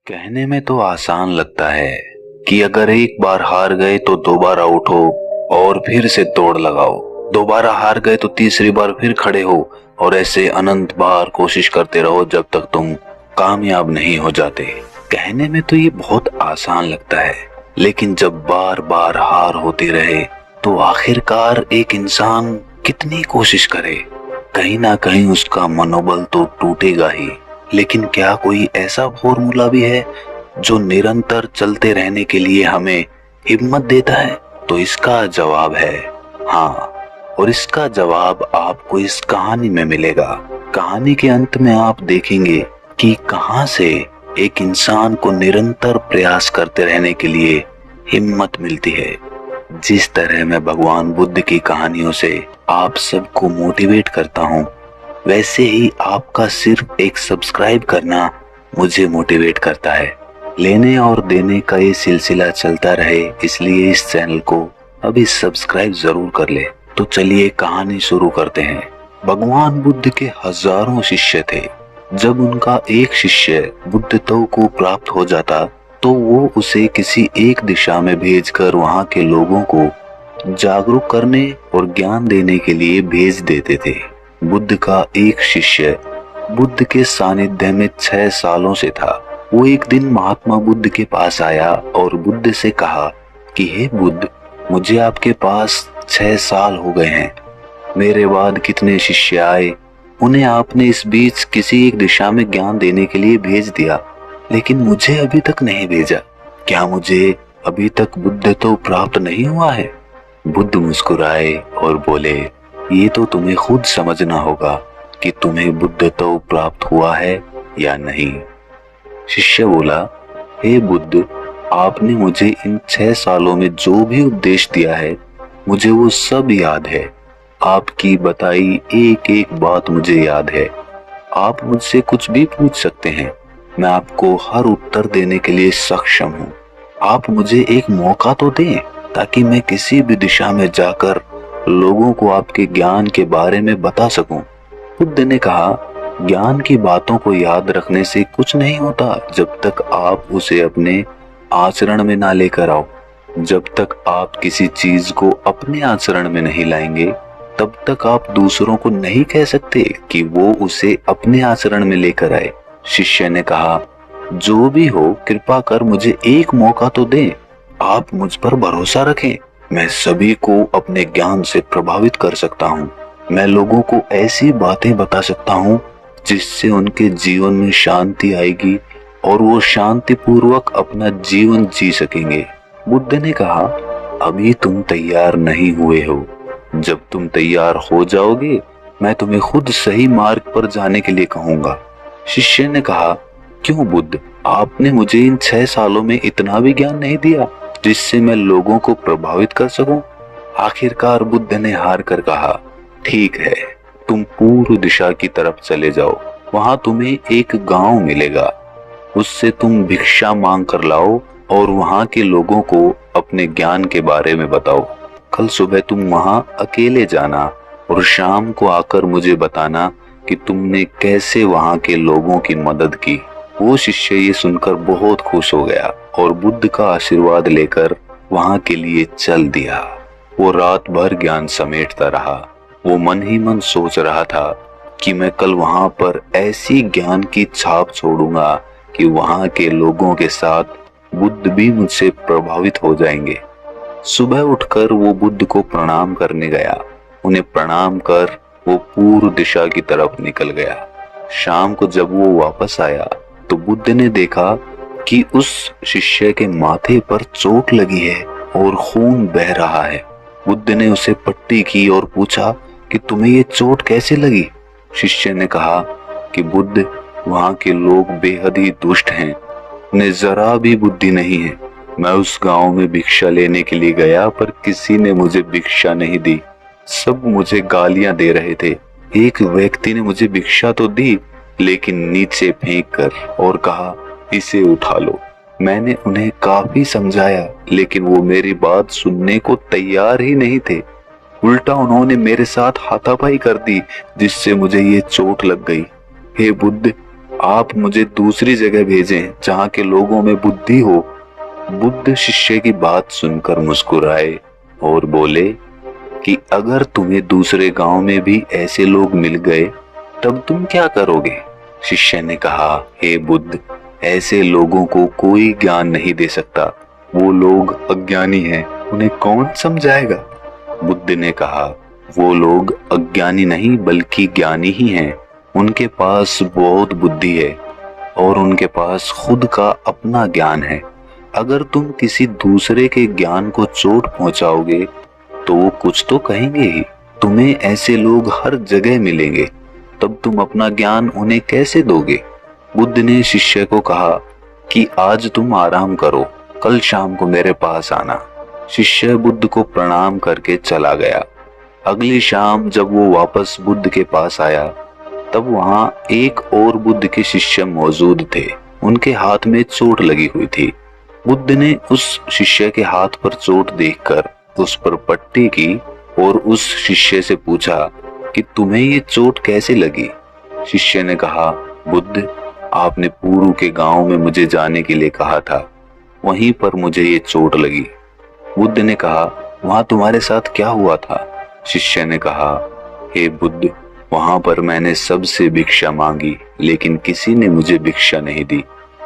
कहने में तो आसान लगता है कि अगर एक बार हार गए तो दोबारा उठो और फिर से तोड़ लगाओ। दोबारा हार गए तो तीसरी बार फिर खड़े हो और ऐसे अनंत बार कोशिश करते रहो जब तक तुम कामयाब नहीं हो जाते। कहने में तो ये बहुत आसान लगता है, लेकिन जब बार बार हार होती रहे तो आखिरकार एक इंसान कितनी कोशिश करे, कहीं ना कहीं उसका मनोबल तो टूटेगा ही। लेकिन क्या कोई ऐसा फॉर्मूला भी है जो निरंतर चलते रहने के लिए हमें हिम्मत देता है? तो इसका जवाब है हाँ, और इसका जवाब आपको इस कहानी में मिलेगा। कहानी के अंत में आप देखेंगे कि कहां से एक इंसान को निरंतर प्रयास करते रहने के लिए हिम्मत मिलती है। जिस तरह मैं भगवान बुद्ध की कहानियों से आप सबको मोटिवेट करता हूँ, वैसे ही आपका सिर्फ एक सब्सक्राइब करना मुझे मोटिवेट करता है। लेने और देने का ये सिलसिला चलता रहे, इसलिए इस चैनल को अभी सब्सक्राइब जरूर कर ले। तो चलिए कहानी शुरू करते हैं। भगवान बुद्ध के हजारों शिष्य थे। जब उनका एक शिष्य बुद्धत्व को प्राप्त हो जाता तो वो उसे किसी एक दिशा में भेजकर वहां के लोगों को जागरूक करने और ज्ञान देने के लिए भेज देते थे। बुद्ध का एक शिष्य बुद्ध के सानिध्य में 6 सालों से था। वो एक दिन महात्मा बुद्ध के पास आया और बुद्ध से कहा कि हे बुद्ध, मुझे आपके पास 6 साल हो गए हैं। मेरे बाद कितने शिष्य आए, उन्हें आपने इस बीच किसी एक दिशा में ज्ञान देने के लिए भेज दिया, लेकिन मुझे अभी तक नहीं भेजा। क्या मुझे अभी तक बुद्धत्व प्राप्त नहीं हुआ है? बुद्ध मुस्कुराए और बोले, ये तो तुम्हें खुद समझना होगा कि तुम्हें बुद्धत्व प्राप्त हुआ है या नहीं। शिष्य बोला, हे बुद्ध, आपने मुझे इन 6 सालों में जो भी उपदेश दिया है मुझे वो सब याद है। आपकी बताई एक एक बात मुझे याद है। आप मुझसे कुछ भी पूछ सकते हैं, मैं आपको हर उत्तर देने के लिए सक्षम हूँ। आप मुझे एक मौका तो दें ताकि मैं किसी भी दिशा में जाकर लोगों को आपके ज्ञान के बारे में बता सकूं। बुद्ध ने कहा, ज्ञान की बातों को याद रखने से कुछ नहीं होता जब तक आप उसे अपने आचरण में ना लेकर आओ। जब तक आप किसी चीज को अपने आचरण में नहीं लाएंगे, तब तक आप दूसरों को नहीं कह सकते कि वो उसे अपने आचरण में लेकर आए। शिष्य ने कहा, जो भी हो, कृपा कर मुझे एक मौका तो दें। आप मुझ पर भरोसा रखें, मैं सभी को अपने ज्ञान से प्रभावित कर सकता हूँ। मैं लोगों को ऐसी बातें बता सकता हूँ जिससे उनके जीवन में शांति आएगी और वो शांति पूर्वक अपना जीवन जी सकेंगे। बुद्ध ने कहा, अभी तुम तैयार नहीं हुए हो। जब तुम तैयार हो जाओगे, मैं तुम्हें खुद सही मार्ग पर जाने के लिए कहूँगा। शिष्य ने कहा, क्यों बुद्ध, आपने मुझे इन 6 सालों में इतना भी ज्ञान नहीं दिया जिससे मैं लोगों को प्रभावित कर सकूं? आखिरकार बुद्ध ने हार कर कहा, ठीक है, तुम पूर्व दिशा की तरफ चले जाओ। वहां तुम्हें एक गांव मिलेगा, उससे तुम भिक्षा मांग कर लाओ और वहां के लोगों को अपने ज्ञान के बारे में बताओ। कल सुबह तुम वहां अकेले जाना और शाम को आकर मुझे बताना कि तुमने कैसे वहां के लोगों की मदद की। वो शिष्य ये सुनकर बहुत खुश हो गया और बुद्ध का आशीर्वाद लेकर वहां के लिए चल दिया। वो रात भर ज्ञान समेटता रहा। वो मन ही मन सोच रहा था कि मैं कल वहां पर ऐसी ज्ञान की छाप छोड़ूंगा कि वहां के लोगों के साथ बुद्ध भी मुझसे प्रभावित हो जाएंगे। सुबह उठकर वो बुद्ध को प्रणाम करने गया। उन्हें प्रणाम कर वो पूर्व दिशा की तरफ निकल गया। शाम को जब वो वापस आया तो बुद्ध ने देखा कि उस शिष्य के माथे पर चोट लगी है और खून बह रहा है। बुद्ध ने उसे पट्टी की और पूछा कि तुम्हें ये चोट कैसे लगी? शिष्य ने कहा कि बुद्ध, वहां के लोग बेहद ही दुष्ट हैं, उन्हें जरा भी बुद्धि नहीं है। मैं उस गांव में भिक्षा लेने के लिए गया पर किसी ने मुझे भिक्षा नहीं दी, सब मुझे गालियां दे रहे थे। एक व्यक्ति ने मुझे भिक्षा तो दी, लेकिन नीचे फेंक कर और कहा, इसे उठा लो। मैंने उन्हें काफी समझाया, लेकिन वो मेरी बात सुनने को तैयार ही नहीं थे। उल्टा उन्होंने मेरे साथ हाथापाई कर दी, जिससे मुझे ये चोट लग गई। हे बुद्ध, आप मुझे दूसरी जगह भेजें जहाँ के लोगों में बुद्धि हो। बुद्ध शिष्य की बात सुनकर मुस्कुराए और बोले कि अगर तुम्हें दूसरे गांव में भी ऐसे लोग मिल गए तब तुम क्या करोगे? शिष्य ने कहा, हे बुद्ध, ऐसे लोगों को कोई ज्ञान नहीं दे सकता। वो लोग अज्ञानी हैं, उन्हें कौन समझाएगा? बुद्ध ने कहा, वो लोग अज्ञानी नहीं बल्कि ज्ञानी ही हैं। उनके पास बहुत बुद्धि है और उनके पास खुद का अपना ज्ञान है। अगर तुम किसी दूसरे के ज्ञान को चोट पहुंचाओगे तो वो कुछ तो कहेंगे ही। तुम्हें ऐसे लोग हर जगह मिलेंगे, तब तुम अपना ज्ञान उन्हें कैसे दोगे? बुद्ध ने शिष्य को कहा कि आज तुम आराम करो, कल शाम को मेरे पास आना। शिष्य बुद्ध को प्रणाम करके चला गया। अगली शाम जब वो वापस बुद्ध के पास आया तब वहां एक और बुद्ध के शिष्य मौजूद थे। उनके हाथ में चोट लगी हुई थी। बुद्ध ने उस शिष्य के हाथ पर चोट देखकर उस पर पट्टी की और उस शिष्य से पूछा कि तुम्हें ये चोट कैसे लगी? शिष्य ने कहा, बुद्ध, आपने पूर्व के गांव में मुझे जाने के लिए कहा था, वहीं पर मुझे ये चोट लगी। बुद्ध ने कहा, वहां तुम्हारे साथ क्या हुआ था? शिष्य ने कहा, हे बुद्ध, वहां पर मैंने सबसे भिक्षा मांगी लेकिन किसी ने मुझे भिक्षा नहीं दी।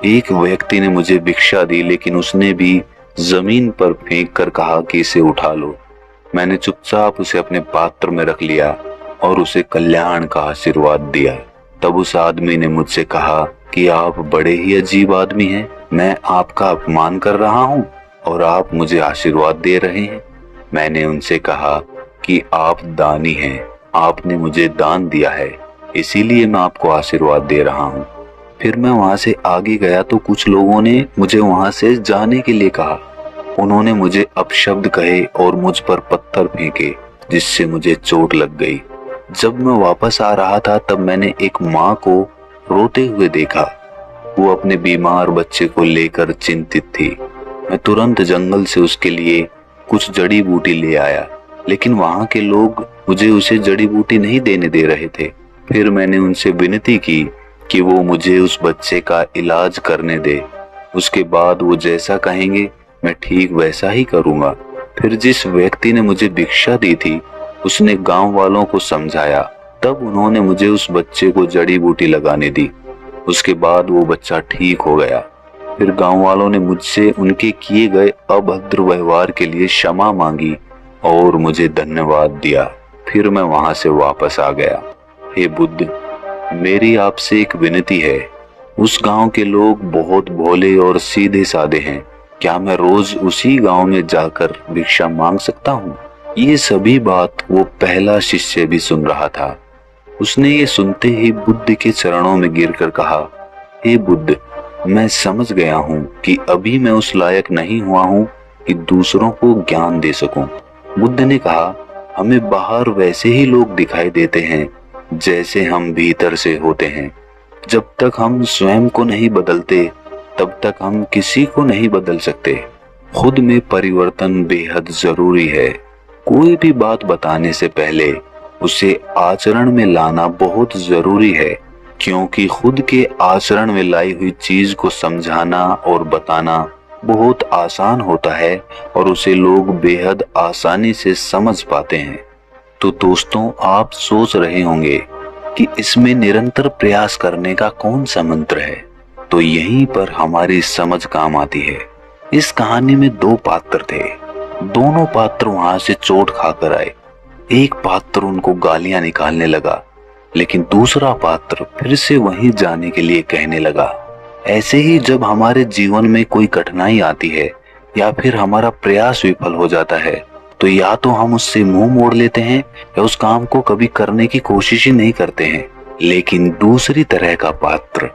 एक व्यक्ति ने मुझे भिक्षा दी लेकिन उसने भी जमीन पर फेंक कर कहा कि इसे उठा लो। मैंने चुपचाप उसे अपने पात्र में रख लिया और उसे कल्याण का आशीर्वाद दिया। तब उस आदमी ने मुझसे कहा कि आप बड़े ही अजीब आदमी हैं। मैं आपका अपमान कर रहा हूँ और आप मुझे आशीर्वाद दे रहे हैं। मैंने उनसे कहा कि आप दानी हैं, आपने मुझे दान दिया है, इसीलिए मैं आपको आशीर्वाद दे रहा हूँ। फिर मैं वहां से आगे गया तो कुछ लोगों ने मुझे वहां से जाने के लिए कहा। उन्होंने मुझे अपशब्द कहे और मुझ पर पत्थर फेंके, जिससे मुझे चोट लग गई। जब मैं वापस आ रहा था तब मैंने एक माँ को रोते हुए देखा। वो अपने बीमार बच्चे को लेकर चिंतित थी। मैं तुरंत जंगल से उसके लिए कुछ जड़ी बूटी ले आया, लेकिन वहां के लोग मुझे उसे जड़ी बूटी नहीं देने दे रहे थे। फिर मैंने उनसे विनती की कि वो मुझे उस बच्चे का इलाज करने दे। उसके बाद वो जैसा कहेंगे मैं ठीक वैसा ही करूंगा। फिर जिस व्यक्ति ने मुझे भिक्षा दी थी उसने गांव वालों को समझाया। तब उन्होंने मुझे उस बच्चे को जड़ी बूटी लगाने दी। उसके बाद वो बच्चा ठीक हो गया। फिर गांव वालों ने मुझसे उनके किए गए अभद्र व्यवहार के लिए क्षमा मांगी और मुझे धन्यवाद दिया। फिर मैं वहां से वापस आ गया। हे बुद्ध, मेरी आपसे एक विनती है। उस गांव के लोग बहुत भोले और सीधे साधे हैं। क्या मैं रोज उसी गांव में जाकर भिक्षा मांग सकता हूँ? ये सभी बात वो पहला शिष्य भी सुन रहा था। उसने ये सुनते ही बुद्ध के चरणों में गिरकर कहा, हे बुद्ध, मैं समझ गया हूँ कि अभी मैं उस लायक नहीं हुआ हूँ कि दूसरों को ज्ञान दे सकूं। बुद्ध ने कहा, हमें बाहर वैसे ही लोग दिखाई देते हैं जैसे हम भीतर से होते हैं। जब तक हम स्वयं को नहीं बदलते तब तक हम किसी को नहीं बदल सकते। खुद में परिवर्तन बेहद जरूरी है। कोई भी बात बताने से पहले उसे आचरण में लाना बहुत जरूरी है, क्योंकि खुद के आचरण में लाई हुई चीज को समझाना और बताना बहुत आसान होता है और उसे लोग बेहद आसानी से समझ पाते हैं। तो दोस्तों, आप सोच रहे होंगे कि इसमें निरंतर प्रयास करने का कौन सा मंत्र है? तो यहीं पर हमारी समझ काम आती है। इस कहानी में दो पात्र थे। दोनों पात्र वहां से चोट खाकर आए। एक पात्र उनको गालियां निकालने लगा, लेकिन दूसरा पात्र फिर से वहीं जाने के लिए कहने लगा। ऐसे ही जब हमारे जीवन में कोई कठिनाई आती है या फिर हमारा प्रयास विफल हो जाता है, तो या तो हम उससे मुंह मोड़ लेते हैं या उस काम को कभी करने की कोशिश ही नहीं करते हैं। लेकिन दूसरी तरह का पात्र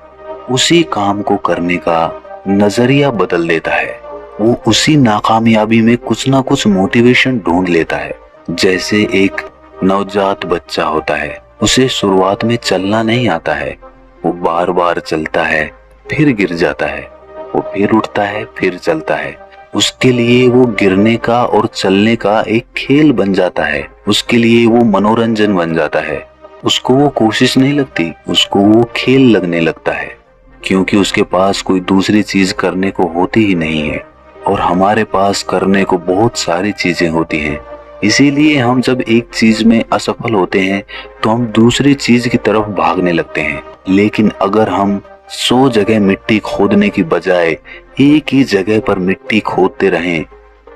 उसी काम को करने का नजरिया बदल देता है। वो उसी नाकामयाबी में कुछ ना कुछ मोटिवेशन ढूंढ लेता है। जैसे एक नवजात बच्चा होता है, उसे शुरुआत में चलना नहीं आता है। वो बार बार चलता है, फिर गिर जाता है, वो फिर उठता है, फिर चलता है। उसके लिए वो गिरने का और चलने का एक खेल बन जाता है। उसके लिए वो मनोरंजन बन जाता है। उसको वो कोशिश नहीं लगती, उसको वो खेल लगने लगता है, क्योंकि उसके पास कोई दूसरी चीज करने को होती ही नहीं है और हमारे पास करने को बहुत सारी चीजें होती हैं। इसीलिए हम जब एक चीज में असफल होते हैं तो हम दूसरी चीज की तरफ भागने लगते हैं। लेकिन अगर हम 100 जगह मिट्टी खोदने की बजाय एक ही जगह पर मिट्टी खोदते रहें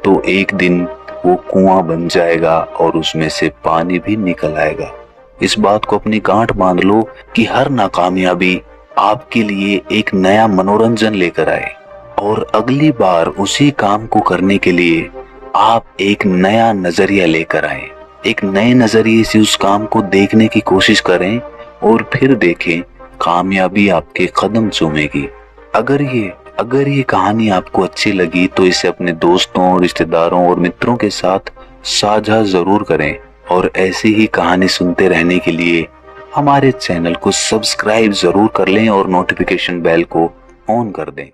तो एक दिन वो कुआं बन जाएगा और उसमें से पानी भी निकल आएगा। इस बात को अपनी गांठ बांध लो कि हर नाकामयाबी आपके लिए एक नया मनोरंजन लेकर आए और अगली बार उसी काम को करने के लिए आप एक नया नजरिया लेकर आए। एक नए नजरिए से उस काम को देखने की कोशिश करें और फिर देखें कामयाबी आपके कदम चूमेगी। अगर ये कहानी आपको अच्छी लगी तो इसे अपने दोस्तों, रिश्तेदारों और मित्रों के साथ साझा जरूर करें और ऐसी ही कहानी सुनते रहने के लिए हमारे चैनल को सब्सक्राइब जरूर कर लें और नोटिफिकेशन बेल को ऑन कर दें।